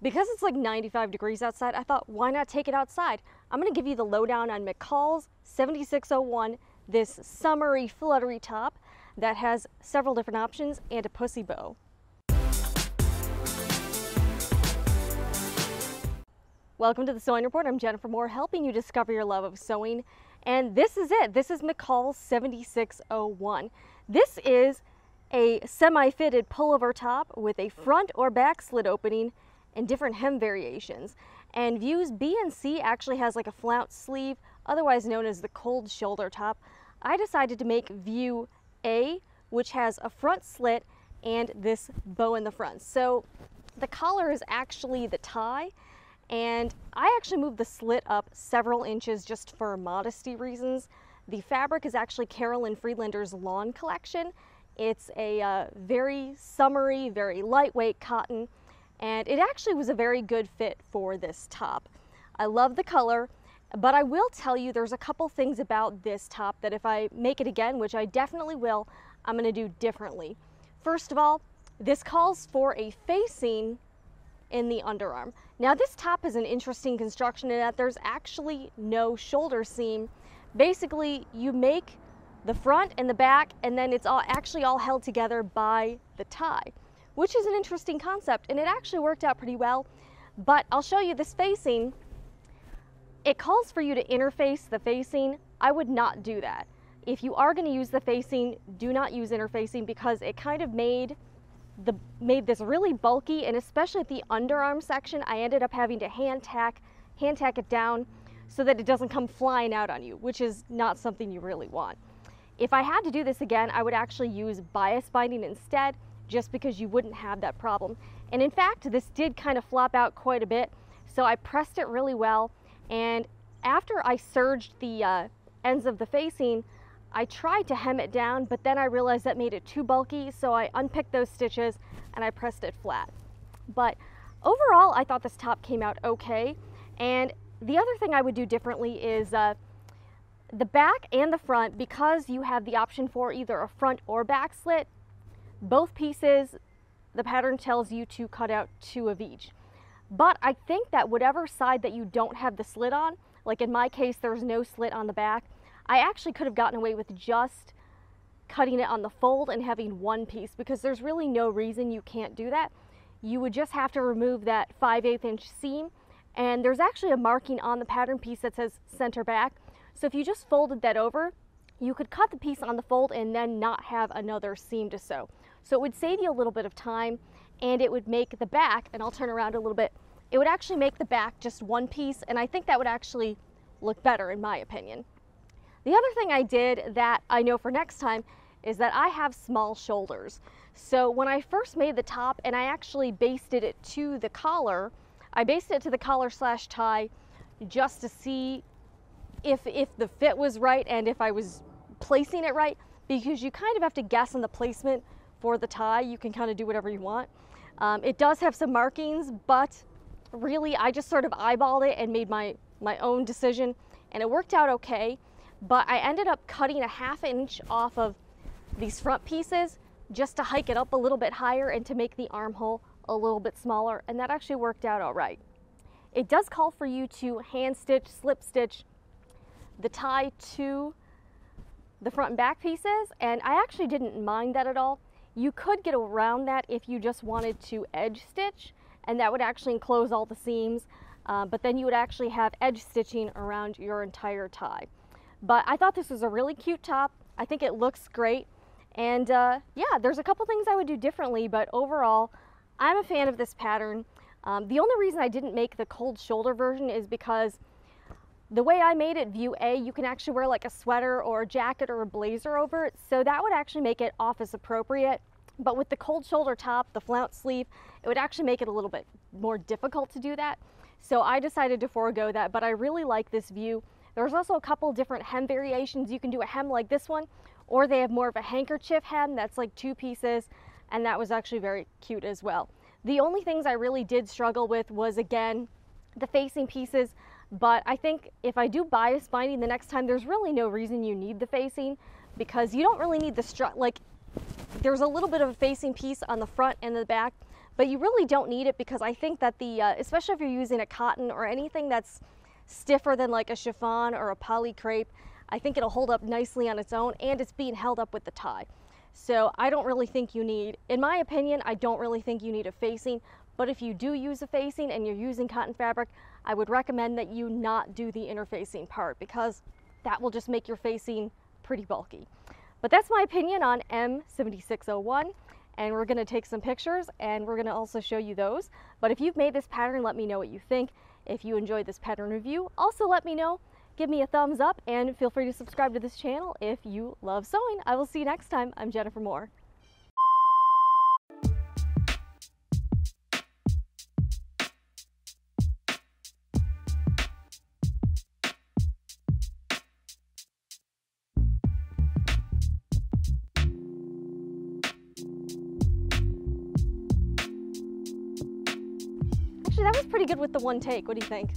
Because it's like 95 degrees outside, I thought, why not take it outside? I'm gonna give you the lowdown on McCall's 7601, this summery, fluttery top that has several different options and a pussy bow. Welcome to the Sewing Report. I'm Jennifer Moore, helping you discover your love of sewing. And this is it. This is McCall's 7601. This is a semi-fitted pullover top with a front or back slit opening and different hem variations. And views B and C actually has like a flounce sleeve, otherwise known as the cold shoulder top. I decided to make view A, which has a front slit and this bow in the front. So the collar is actually the tie, and I actually moved the slit up several inches just for modesty reasons. The fabric is actually Carolyn Friedlander's Lawn collection. It's a very summery, very lightweight cotton, and it actually was a very good fit for this top. I love the color, but I will tell you there's a couple things about this top that if I make it again, which I definitely will, I'm going to do differently. First of all, this calls for a facing in the underarm. Now this top is an interesting construction in that there's actually no shoulder seam. Basically, you make the front and the back, and then it's actually all held together by the tie, which is an interesting concept, and it actually worked out pretty well. But I'll show you this facing. It calls for you to interface the facing. I would not do that. If you are going to use the facing, do not use interfacing, because it kind of made this really bulky, and especially at the underarm section, I ended up having to hand tack it down so that it doesn't come flying out on you, which is not something you really want. If I had to do this again, I would actually use bias binding instead, just because you wouldn't have that problem. And in fact, this did kind of flop out quite a bit, so I pressed it really well, and after I serged the ends of the facing, I tried to hem it down, but then I realized that made it too bulky, so I unpicked those stitches and I pressed it flat. But overall, I thought this top came out okay. And the other thing I would do differently is the back and the front, because you have the option for either a front or back slit, both pieces, the pattern tells you to cut out 2 of each. But I think that whatever side that you don't have the slit on, like in my case, there's no slit on the back, I actually could have gotten away with just cutting it on the fold and having one piece, because there's really no reason you can't do that. You would just have to remove that 5/8 inch seam, and there's actually a marking on the pattern piece that says center back. So if you just folded that over, you could cut the piece on the fold and then not have another seam to sew. So it would save you a little bit of time, and it would make the back, and I'll turn around a little bit, it would actually make the back just one piece, and I think that would actually look better in my opinion. The other thing I did that I know for next time is that I have small shoulders. So when I first made the top, and I actually basted it to the collar, I basted it to the collar / tie just to see if the fit was right and if I was placing it right, because you kind of have to guess on the placement for the tie. You can kind of do whatever you want. It does have some markings, but really I just sort of eyeballed it and made my own decision, and it worked out okay. But I ended up cutting a 1/2 inch off of these front pieces just to hike it up a little bit higher and to make the armhole a little bit smaller, and that actually worked out all right. It does call for you to hand stitch, slip stitch the tie to the front and back pieces, and I actually didn't mind that at all. You could get around that if you just wanted to edge stitch, and that would actually enclose all the seams, but then you would actually have edge stitching around your entire tie. But I thought this was a really cute top. I think it looks great. And yeah, there's a couple things I would do differently, but overall, I'm a fan of this pattern. The only reason I didn't make the cold shoulder version is because the way I made it, view A, you can actually wear like a sweater or a jacket or a blazer over it. So that would actually make it office appropriate. But with the cold shoulder top, the flounce sleeve, it would actually make it a little bit more difficult to do that. So I decided to forego that, but I really like this view. There's also a couple different hem variations. You can do a hem like this one, or they have more of a handkerchief hem that's like 2 pieces, and that was actually very cute as well. The only things I really did struggle with was, again, the facing pieces, but I think if I do bias binding the next time, there's really no reason you need the facing, because you don't really need the strut. Like, there's a little bit of a facing piece on the front and the back, but you really don't need it because I think that especially if you're using a cotton or anything that's stiffer than like a chiffon or a poly crepe, I think it'll hold up nicely on its own, and it's being held up with the tie. So I don't really think you need, in my opinion, I don't really think you need a facing, but if you do use a facing and you're using cotton fabric, I would recommend that you not do the interfacing part because that will just make your facing pretty bulky. But that's my opinion on M7601, and we're gonna take some pictures and we're gonna also show you those. But if you've made this pattern, let me know what you think. If you enjoyed this pattern review, also let me know. Give me a thumbs up and feel free to subscribe to this channel if you love sewing. I will see you next time. I'm Jennifer Moore. Actually, that was pretty good with the one take. What do you think?